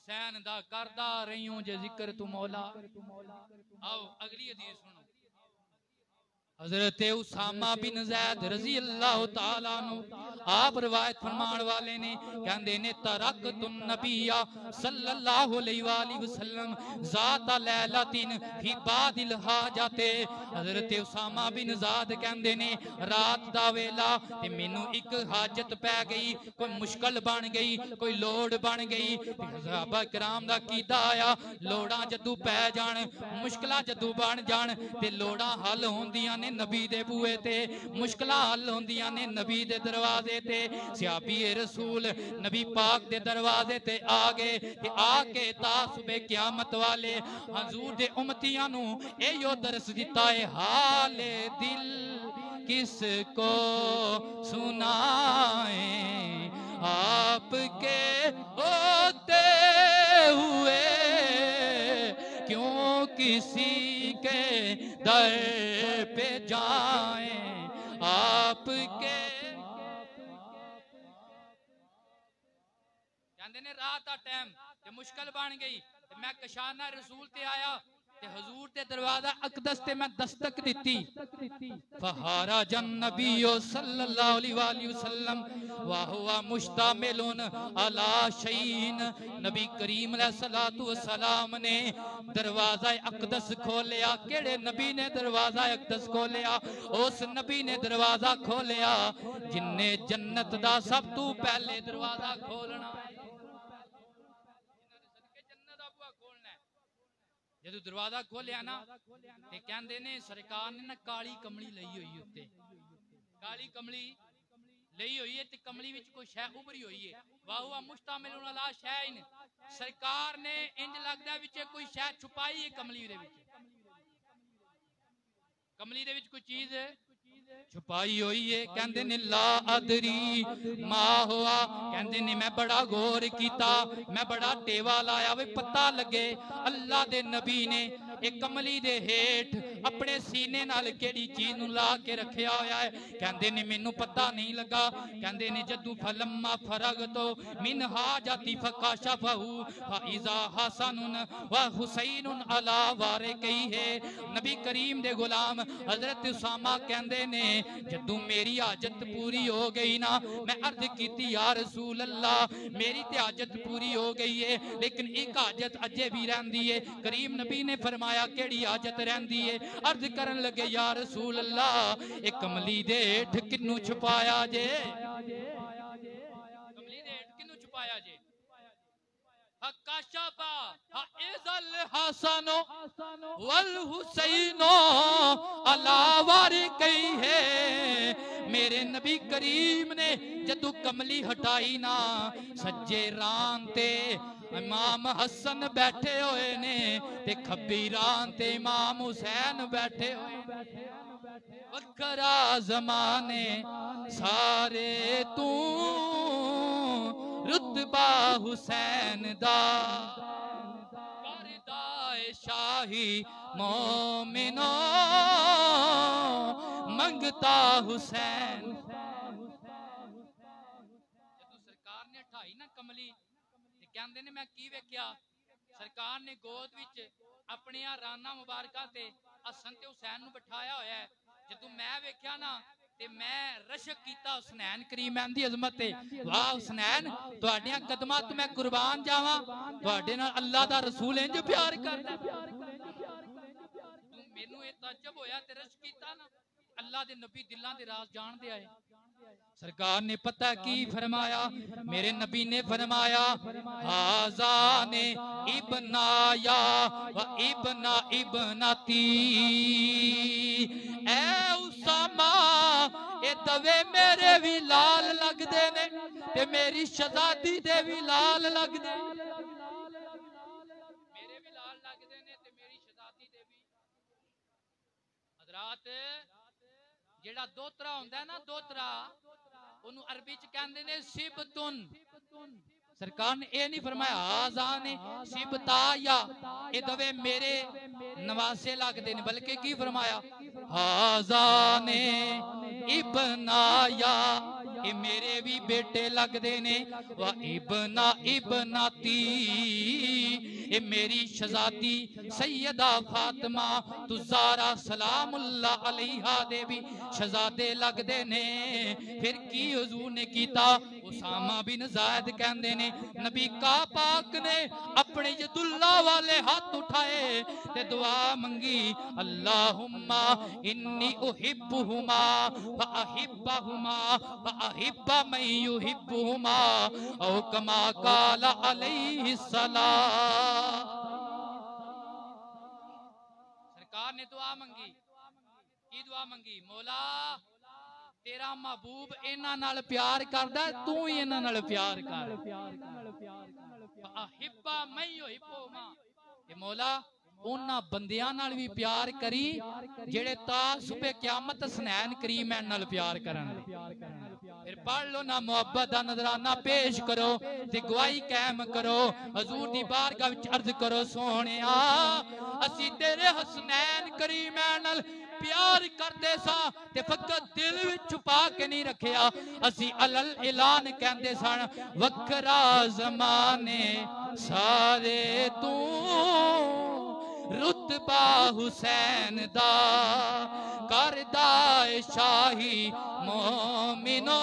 हुसैन दा करदा रही हूं जे जिक्र तू मौला। आओ अगली हदीस सुनो। हजरत उसामा बिन ज़ैद रज़ी अल्लाह ताला अन्हु आप रिवायत फरमान वाले ने कहंदे ने तरकतुन नबिया सल्लल्लाहु अलैहि वसल्लम ज़ाता लैलतिन फी बादिल हाजते। हजरत उसामा बिन ज़ैद कहंदे ने रात दा वेला ते मैनू एक हाजत पै गई, कोई मुश्किल बन गई, कोई लोड़ बन गई। सहाबा किराम दा कीदा आया लोड़ां जदू पै जान, मुश्किलां जदू बन जान ते लोड़ां हल होंदियां ने नबी दे बूए ते, मुश्किलां हल होंदियां ने नबी दे दरवाजे ते। सहाबी रसूल नबी पाक दे दरवाजे ते आ गए ते आके तासुबे क़यामत वाले हजूर दे उम्मतियां नू एयो दर्स दिता है हाले दिल किसको सुनाए आपके होते हुए क्यों किसी के दर पे जाए आपके। कहते ने रात का टाइम ते मुश्किल बन गई ते मैं कशाना रसूल ते आया ते हुजूर दे दरवाजा अकदस ते मैं दस्तक दिती। फहारा जन नबियो सल्लल्लाहु अलैहि वसल्लम वा हुवा मुश्तामिलुन अला शैइन। नबी करीम अलैहिस्सलातु वस्सलाम ने दरवाजा अकदस खोलिया। केड़े नबी ने दरवाजा अकदस खोलिया? उस नबी ने दरवाजा खोलिया जिन्ने जन्नत दा सब तू पहले दरवाजा खोलना है। जदों दरवाजा खोलिया ना ते कहंदे ने सरकार ने ना काली कमली लई हुई उत्ते, काली कमली लई हुई है ते कमली विच कोई शै उभरी हुई है। वाहुआ मुश्तामिलुन अला शैइन। सरकार ने इंज लगदा विच कोई शै छुपाई है कमली दे विच, कमली दे विच कोई चीज छुपाई हुई है। कहंदे ने ला अदरी मा हुआ। कहंदे ने मैं बड़ा गौर किया, मैं बड़ा टेवा लाया वे पता लगे अल्लाह दे नबी ने एक कमली दे हेठ अपने सीने नाल केड़ी चीज नू ला के रखिया होया है। कहंदे ने मैनू पता नहीं लगा। कहंदे ने जदू फलम्मा फरग तो मिन हाजती फकाशफहु फइजा हसनुन व हुसैनुन अला वारे कही है। नबी करीम दे गुलाम हजरत उसामा कहंदे ने जदू मेरी हाजत पूरी हो गई ना मैं अर्ज की या रसूल अल्लाह मेरी ते हाजत पूरी हो गई है लेकिन एक हाजत अजे भी रहंदी है। करीम नबी ने फरमाया केड़ी हाजत रहंदी है? अर्ज करन लगे या रसूल अल्लाह एक कमली दे हेठ किन्नू छुपाया जे, कमली दे हेठ किन्नू छुपाया जे? हकाशबा हाइजल हसनो वल हुसैनो अला वारी कही है। मेरे नबी करीम ने जदू कमली हटाई ना सज्जे रान ते इमाम हसन बैठे हुए ने ते खब्बी रान ते इमाम हुसैन बैठे हुए। वखरा जमाने सारे तू रुतबा हुसैन दा करदाए शाही मोमिनो मंगता हुसैन। जदों सरकार ने ढाई ना कमली ते कहंदे ने मैं की वेख्या सरकार ने गोद विच अपने राना मुबारका ते हसन ते हुसैन नू बिठाया होया है। जदों मैं वेख्या ना ते मैं रशक कीता हुसैन करीमैन दी अजमत ते। वाह हुसैन तुहाडियां कदमां ते मैं कुर्बान जावां, तुहाडे नाल अल्लाह दा रसूल इंज प्यार करदा। मैनू ये ताज्जुब होया ते रश कीता ना अल्लाह दे नबी दिलां दे राज जानदे आए। सरकार ने पता की फरमाया? मेरे नबी ने फरमाया हाजाने इब्नाया व इब्ना इब्नती। ऐ उसामा ए दवे मेरे भी लाल लगदे ने ते मेरी शहजादी दे भी लाल लगदे, मेरे भी लाल लगदे ने ते मेरी शहजादी दे भी। हजरात जेड़ा दोतरा होंदा है ना दोतरा ओनू अरबी च कहंदे ने सिबतुन। सरकार ने ये नहीं फरमाया आजाने सिबताया ए दवे मेरे नवासे लगदे ने बल्कि की फरमाया आजाने इब्नाया ये मेरे भी बेटे लगदे ने वा इबना इबनाती ये मेरी शहजादी सैयदा फातिमा तुजारा सलामुल्लाह अलैहा दे भी शहजादे लगदे ने। फिर की हुजूर ने कीता उसामा बिन ज़ैद कहंदे ने नबी का पाक ने अपने यदुल्ला वाले हाथ उठाए ते दुआ मंगी अल्लाहुम्मा इन्नी उहिब्बुहुमा व अहिब्बहुमा व अहिब्बा मन युहिब्बुहुमा औ कमा काला अलैहि सलाम। सरकार ने दुआ मंगी की दुआ मंगी मौला तेरा महबूब इन्हां नाल प्यार करदा तू ही इन्हां नाल प्यार कर। अहिब्बा मैं युहिब्बुहुमा ते मौला उन्हां बंदियां नाल भी प्यार करी जेड़े ता सुबह क़यामत हसनैन करीम नाल प्यार करन। फिर पढ़ लो ना मुहब्बत दा नजराना पेश करो ते गवाही कायम करो हजूर दी बारगाह विच अर्ज करो सोहणिया असी तेरे हसनैन करीम नाल प्यार करते सा ते फकत दिल विच छुपा के नहीं रखिया असी अलल ऐलान कहंदे सन वखरा ज़माने सारे तू रुतबा हुसैन दा करदा शाही मोमिनो